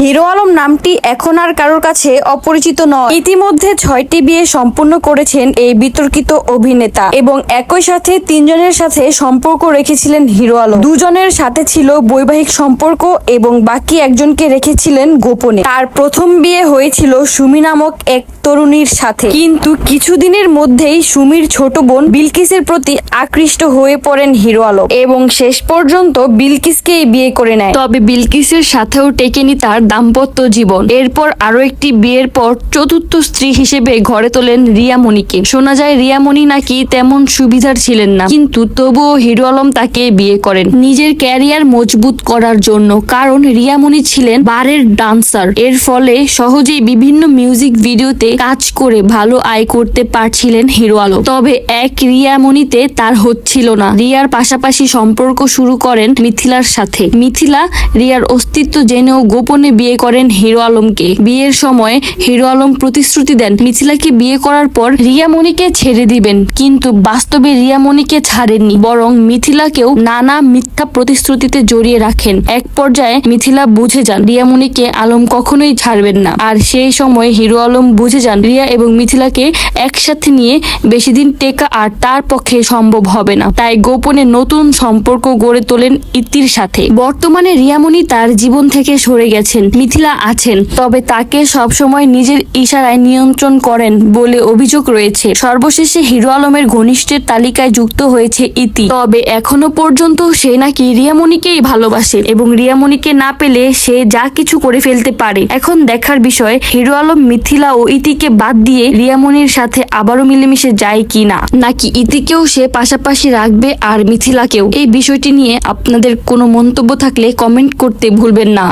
Hero Alam নামটি এখন আর কারোর কাছে অপরিচিত নয়। ইতিমধ্যে 6টি বিয়ে সম্পূর্ণ করেছেন এই বিতর্কিত অভিনেতা এবং একই সাথে 3জনের সাথে সম্পর্ক রেখেছিলেন হিরো আলম। 2জনের সাথে ছিল বৈবাহিক সম্পর্ক এবং বাকি একজনকে রেখেছিলেন গোপনে। তার প্রথম বিয়ে হয়েছিল সুমি নামক এক তরুণীর সাথে, কিন্তু কিছুদিনের মধ্যেই সুমির ছোট বোন বিলকিসের প্রতি আকৃষ্ট হয়ে পড়েন হিরো আলম এবং শেষ পর্যন্ত বিলকিসকেই বিয়ে করে নেয়। তবে বিলকিসের সাথেও টেকেনি তার দাম্পত্য জীবন। এরপর আরো একটি বিয়ের পর চতুর্থ স্ত্রী হিসেবে ঘরে তোলেন রিয়ামণিকে। শোনা যায় রিয়ামণি নাকি তেমন সুবিধার ছিলেন না, কিন্তু তবুও হিরো আলম তাকে বিয়ে করেন নিজের ক্যারিয়ার মজবুত করার জন্য। কারণ রিয়ামণি ছিলেন বারের ডান্সার, এর ফলে সহজেই বিভিন্ন মিউজিক ভিডিওতে কাজ করে ভালো আয় করতে পারছিলেন হিরো আলম। তবে এক রিয়ামণিতে তার হচ্ছিল না। রিয়ার পাশাপাশি সম্পর্ক শুরু করেন মিথিলার সাথে। মিথিলা রিয়ার অস্তিত্ব জেনেও গোপনে বিয়ে করেন হিরো আলমকে। বিয়ের সময় হিরো আলম প্রতিশ্রুতি দেন মিথিলাকে বিয়ে করার পর রিয়ামণিকে ছেড়ে দিবেন, কিন্তু বাস্তবে রিয়ামণিকে ছাড়েননি, বরং মিথিলাকেও নানা মিথ্যা প্রতিশ্রুতিতে জড়িয়ে রাখেন। এক পর্যায়ে মিথিলা বুঝে যান রিয়ামণিকে আলম কখনোই ছাড়বেন না, আর সেই সময় হিরো আলম বুঝে যান রিয়া এবং মিথিলাকে একসাথে নিয়ে বেশি দিন টেকা আর তার পক্ষে সম্ভব হবে না। তাই গোপনে নতুন সম্পর্ক গড়ে তোলেন ইতির সাথে। বর্তমানে রিয়ামণি তার জীবন থেকে সরে গেছেন, মিথিলা আছেন, তবে তাকে সবসময় নিজের ইশারায় নিয়ন্ত্রণ করেন বলে অভিযোগ রয়েছে। সর্বশেষে হিরো আলমের ঘনিষ্ঠের তালিকায় যুক্ত হয়েছে ইতি। তবে এখনো পর্যন্ত সে নাকি রিয়ামণিকেই ভালোবাসে এবং রিয়ামণিকে না পেলে সে যা কিছু করে ফেলতে পারে। এখন দেখার বিষয় হিরো আলম মিথিলা ও ইতিকে বাদ দিয়ে রিয়ামণির সাথে আবারও মিলেমিশে যায় কিনা, নাকি ইতিকেও সে পাশাপাশি রাখবে আর মিথিলাকেও। এই বিষয়টি নিয়ে আপনাদের কোনো মন্তব্য থাকলে কমেন্ট করতে ভুলবেন না।